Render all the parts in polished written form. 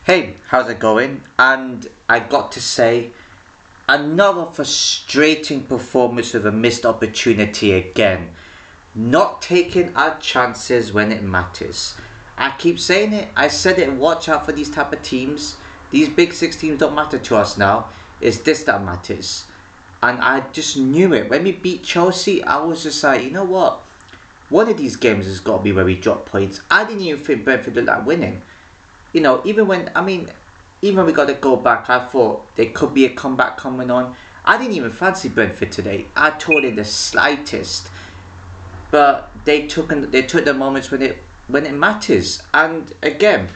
Hey, how's it going? And I got to say, another frustrating performance with a missed opportunity again. Not taking our chances when it matters. I keep saying it, I said it, watch out for these type of teams. These big six teams don't matter to us now. It's this that matters. And I just knew it. When we beat Chelsea, I was just like, you know what? One of these games has got to be where we drop points. I didn't even think Brentford looked like winning. You know, even when we got to go back, I thought there could be a comeback coming on. I didn't even fancy Brentford today at all in the slightest. But they took the moments when it matters. And again,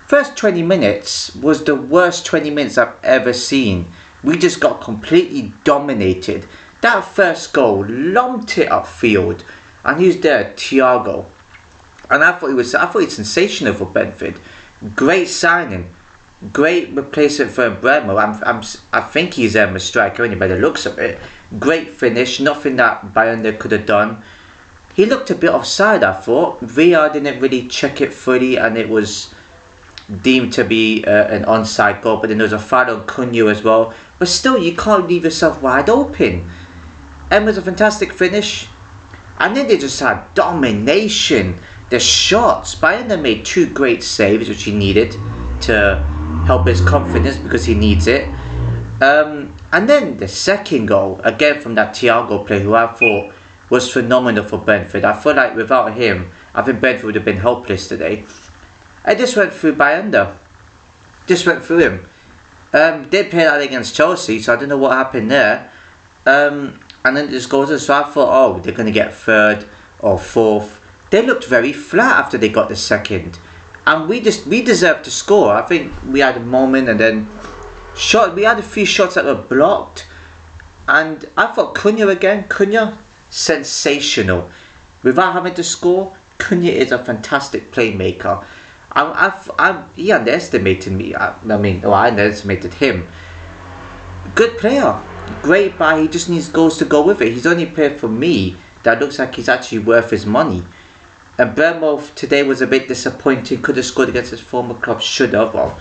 first 20 minutes was the worst 20 minutes I've ever seen. We just got completely dominated. That first goal lumped it upfield, and who's there? Thiago. And I thought he was sensational for Brentford. Great signing, great replacement for Bremo. I think he's a striker anyway by the looks of it. Great finish, nothing that Bayern could have done. He looked a bit offside, I thought. VR didn't really check it fully, and it was deemed to be an onside goal. But then there was a foul on Cunha as well. But still, you can't leave yourself wide open. It was a fantastic finish, and then they just had domination. The shots, Bayern made two great saves, which he needed to help his confidence because he needs it. And then the second goal, again from that Thiago play, who I thought was phenomenal for Brentford. I feel like without him, I think Brentford would have been helpless today. I just went through Bayern though. Just went through him. Did play that against Chelsea, so I don't know what happened there. And then this goes, so I thought, oh, they're going to get third or fourth. They looked very flat after they got the second, and we deserved to score. I think we had a moment, and then we had a few shots that were blocked, and I thought Cunha sensational. Without having to score, Cunha is a fantastic playmaker. He underestimated me. I underestimated him. Good player, great buy. He just needs goals to go with it. He's only player for me that looks like he's actually worth his money. And Bremo today was a bit disappointing. Could have scored against his former club. Should have. Well,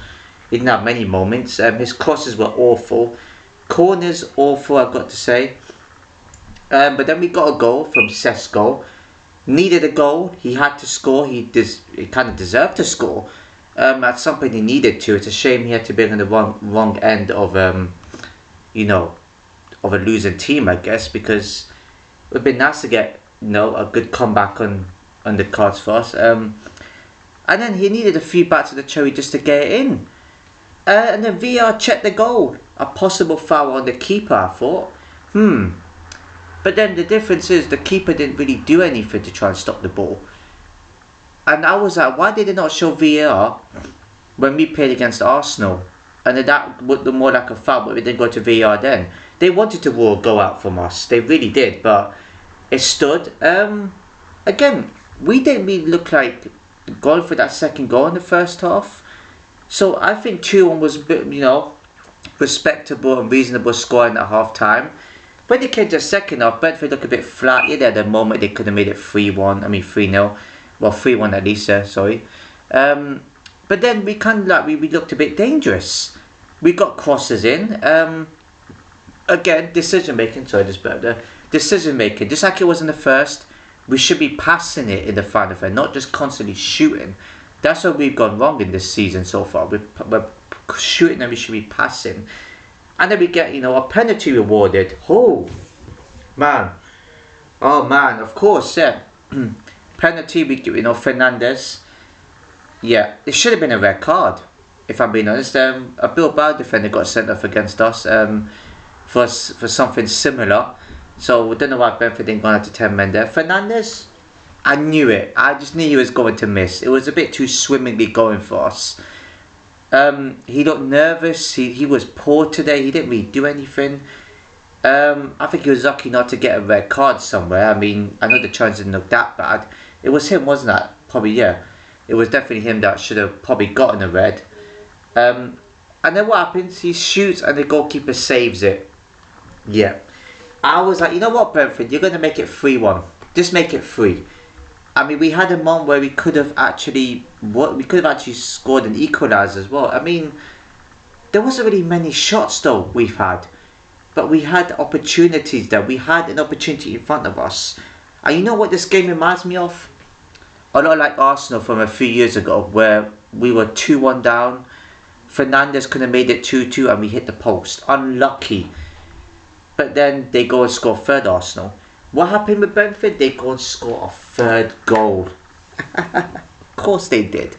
he didn't have many moments. His crosses were awful. Corners awful, I've got to say. But then we got a goal from Sesko. Needed a goal. He had to score. He kind of deserved to score. At some point he needed to. It's a shame he had to be on the wrong end of of a losing team, I guess, because it would have been nice to get a good comeback on the cards for us. And then he needed a few bats of the cherry just to get it in. And then VR checked the goal. A possible foul on the keeper, I thought. But then the difference is the keeper didn't really do anything to try and stop the ball. And I was like, why did they not show VAR when we played against Arsenal? And then that would look more like a foul, but we didn't go to VAR then. They wanted to rule a goal out from us. They really did, but it stood. Again, we didn't really look like going for that second goal in the first half. So I think 2-1 was a bit, respectable and reasonable scoring at half time. When it came to the second half, Brentford looked a bit flat. Yeah, at the moment they could have made it 3-1. 3-0. Well, 3-1 at least, sorry. But then we kind of we looked a bit dangerous. We got crosses in. Again, decision making. Sorry, just better. Decision making, just like it was in the first. We should be passing it in the final third, not just constantly shooting. That's where we've gone wrong in this season so far. We're shooting and we should be passing. And then we get, a penalty rewarded. Oh, man. Of course, yeah. Penalty, we give, Fernandes. Yeah, it should have been a red card, if I'm being honest. A Bilbao defender got sent off against us for something similar. So we don't know why Brentford didn't go out to 10 men there. Fernandes, I knew it. I just knew he was going to miss. It was a bit too swimmingly going for us. He looked nervous. He was poor today. He didn't really do anything. I think he was lucky not to get a red card somewhere. I know the chance didn't look that bad. It was him, wasn't that? Probably, yeah. It was definitely him that should have probably gotten a red. And then what happens? He shoots and the goalkeeper saves it. Yeah. I was like, you know what, Brentford? You're going to make it 3-1. Just make it 3. I mean, we had a moment where we could have actually scored an equaliser as well. I mean, there wasn't really many shots though we've had, but we had opportunities there. We had an opportunity in front of us, and you know what this game reminds me of? A lot like Arsenal from a few years ago, where we were 2-1 down. Fernandes could have made it 2-2, and we hit the post. Unlucky. But then they go and score third. Arsenal. What happened with Brentford? They go and score a third goal. Of course they did.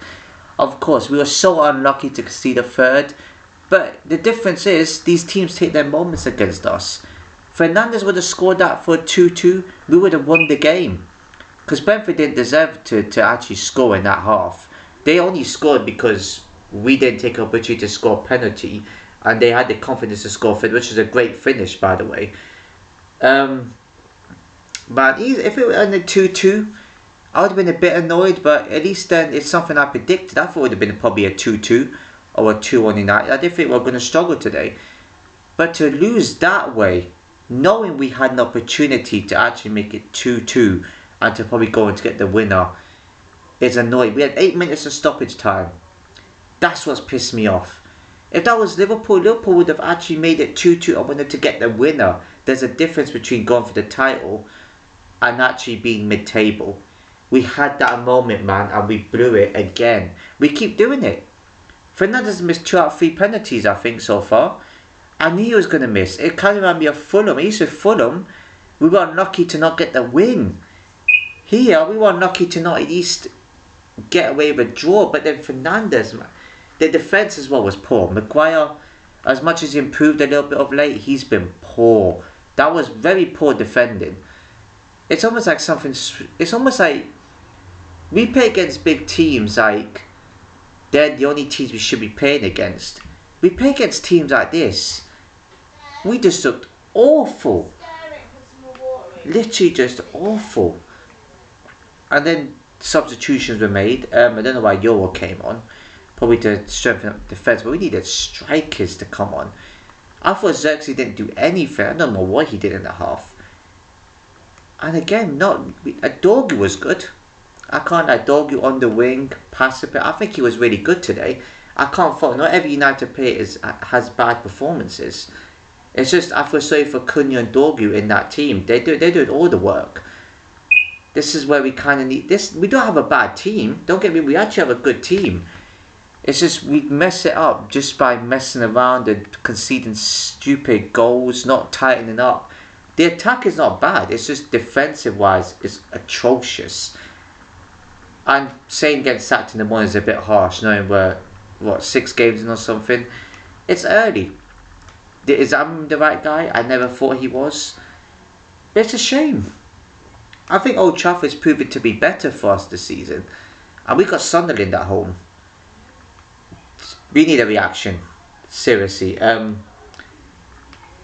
Of course, we were so unlucky to concede a third. But the difference is, these teams take their moments against us. Fernandes would have scored that for 2-2. We would have won the game. Because Brentford didn't deserve to actually score in that half. They only scored because we didn't take an opportunity to score a penalty. And they had the confidence to score third, which is a great finish, by the way. But if it were under 2-2, I would have been a bit annoyed, but at least then it's something I predicted. I thought it would have been probably a 2-2 or a 2-1 United. I didn't think we were going to struggle today. But to lose that way, knowing we had an opportunity to actually make it 2-2 and to probably go and to get the winner, is annoying. We had 8 minutes of stoppage time. That's what's pissed me off. If that was Liverpool would have actually made it 2-2 and wanted to get the winner. There's a difference between going for the title and actually being mid-table. We had that moment, man, and we blew it again. We keep doing it. Fernandes missed 2 out of 3 penalties, I think, so far. I knew he was going to miss. It kind of reminded me of Fulham. He used to Fulham, we were unlucky to not get the win. Here, we were unlucky to not at least get away with a draw. But then Fernandes, man, the defence as well was poor. Maguire, as much as he improved a little bit of late, he's been poor. That was very poor defending. It's almost like it's almost like we play against big teams, like they're the only teams we should be playing against. We play against teams like this, we just looked awful. Literally just awful. And then substitutions were made. I don't know why Euro came on. Probably to strengthen up defence, but we needed strikers to come on. I thought Xerxes didn't do anything. I don't know what he did in the half. And again, Dorgu was good. I can't lie, Dorgu on the wing, passive. I think he was really good today. I can't fault. Not every United player has bad performances. It's just I feel sorry for Cunha and Dorgu in that team. They're doing all the work. This is where we kind of need this. We don't have a bad team. Don't get me. We actually have a good team. It's just we mess it up just by messing around and conceding stupid goals, not tightening up. The attack is not bad. It's just defensive wise, it's atrocious. And saying getting sacked in the morning is a bit harsh, knowing we're 6 games in or something. It's early. Is Am the right guy? I never thought he was. But it's a shame. I think Old Trafford's proven to be better for us this season, and we got Sunderland at home. We need a reaction, seriously.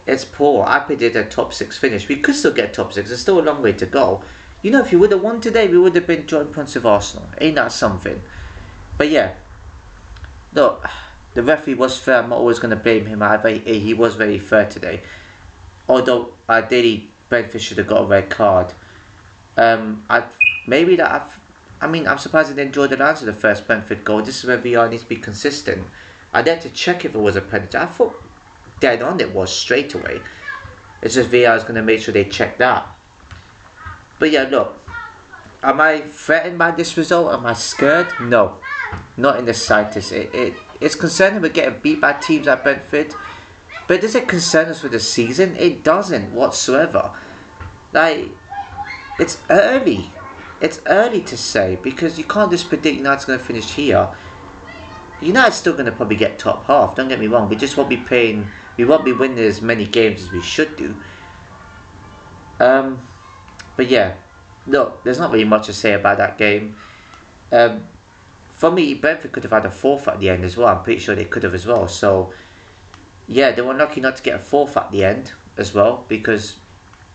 It's poor. I predicted a top 6 finish. We could still get top 6. There's still a long way to go. You know, if you would have won today, we would have been joint points with Arsenal. Ain't that something? But yeah, look, the referee was fair. I'm not always going to blame him. He was very fair today. Although ideally Brentford should have got a red card. I'm surprised I didn't draw the lines of the first Brentford goal. This is where VR needs to be consistent. I had to check if it was a penalty. I thought dead on it was straight away. It's just VR is going to make sure they check that. But yeah, look, am I threatened by this result? Am I scared? No, not in the slightest. It's concerning we're getting beat by teams like Brentford, but does it concern us for the season? It doesn't whatsoever. Like, it's early. It's early to say, because you can't just predict United's going to finish here. United's still going to probably get top half, don't get me wrong. We just won't be playing, we won't be winning as many games as we should do. But yeah, look, there's not really much to say about that game. For me, Brentford could have had a 4th at the end as well. I'm pretty sure they could have as well. So yeah, they were lucky not to get a 4th at the end as well, because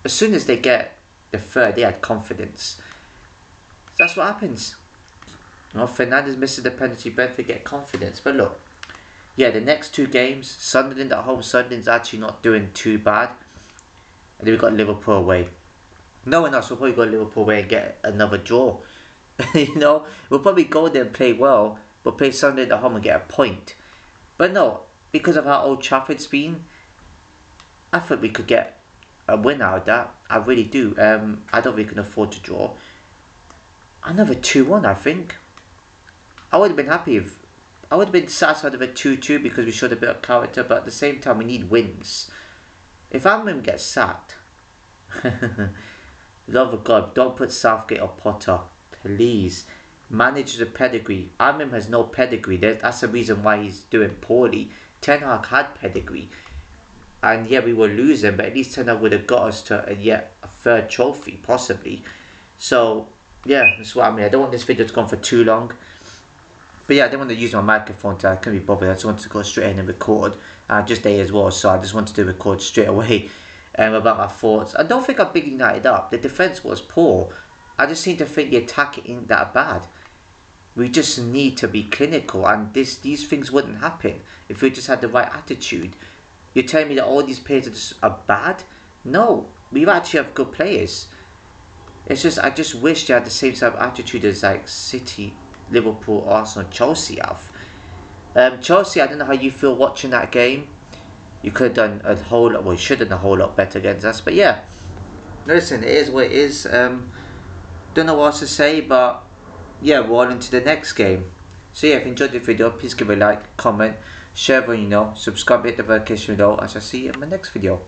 as soon as they get the 3rd, they had confidence. So that's what happens. You know, Fernandes misses the penalty, Brentford get confidence. But look, yeah, the next 2 games, Sunderland at home. Sunderland's actually not doing too bad. And then we've got Liverpool away. Knowing us, we'll probably go Liverpool away and get another draw. You know, we'll probably go there and play well, but play Sunday at home and get a point. But no, because of how Old Trafford's been, I thought we could get a win out of that. I really do. I don't think we can afford to draw. Another 2-1, I think. I would have been happy if... I would have been satisfied with a 2-2 because we showed a bit of character, but at the same time we need wins. If Amram gets sacked... Love of God, don't put Southgate or Potter. Please. Manager the pedigree. Amram has no pedigree. That's the reason why he's doing poorly. Ten Hag had pedigree. And yeah, we were losing, but at least Ten Hag would have got us to yet a third trophy, possibly. So, yeah, that's what I mean. I don't want this video to go on for too long. But yeah, I didn't want to use my microphone I couldn't be bothered. I just wanted to go straight in and record. Just there as well, so I just wanted to record straight away about my thoughts. I don't think I big United up. The defence was poor. I just seem to think the attack ain't that bad. We just need to be clinical, and these things wouldn't happen if we just had the right attitude. You're telling me that all these players are bad? No, we actually have good players. It's just, I just wish they had the same type of attitude as like City, Liverpool, Arsenal, Chelsea have. Chelsea, I don't know how you feel watching that game. You could have done a whole lot, well, you should have done a whole lot better against us. But yeah, listen, it is what it is. Don't know what else to say, but yeah, we're on into the next game. So yeah, if you enjoyed the video, please give a like, comment, share when you know, subscribe, hit the notification bell, and I'll see you in my next video.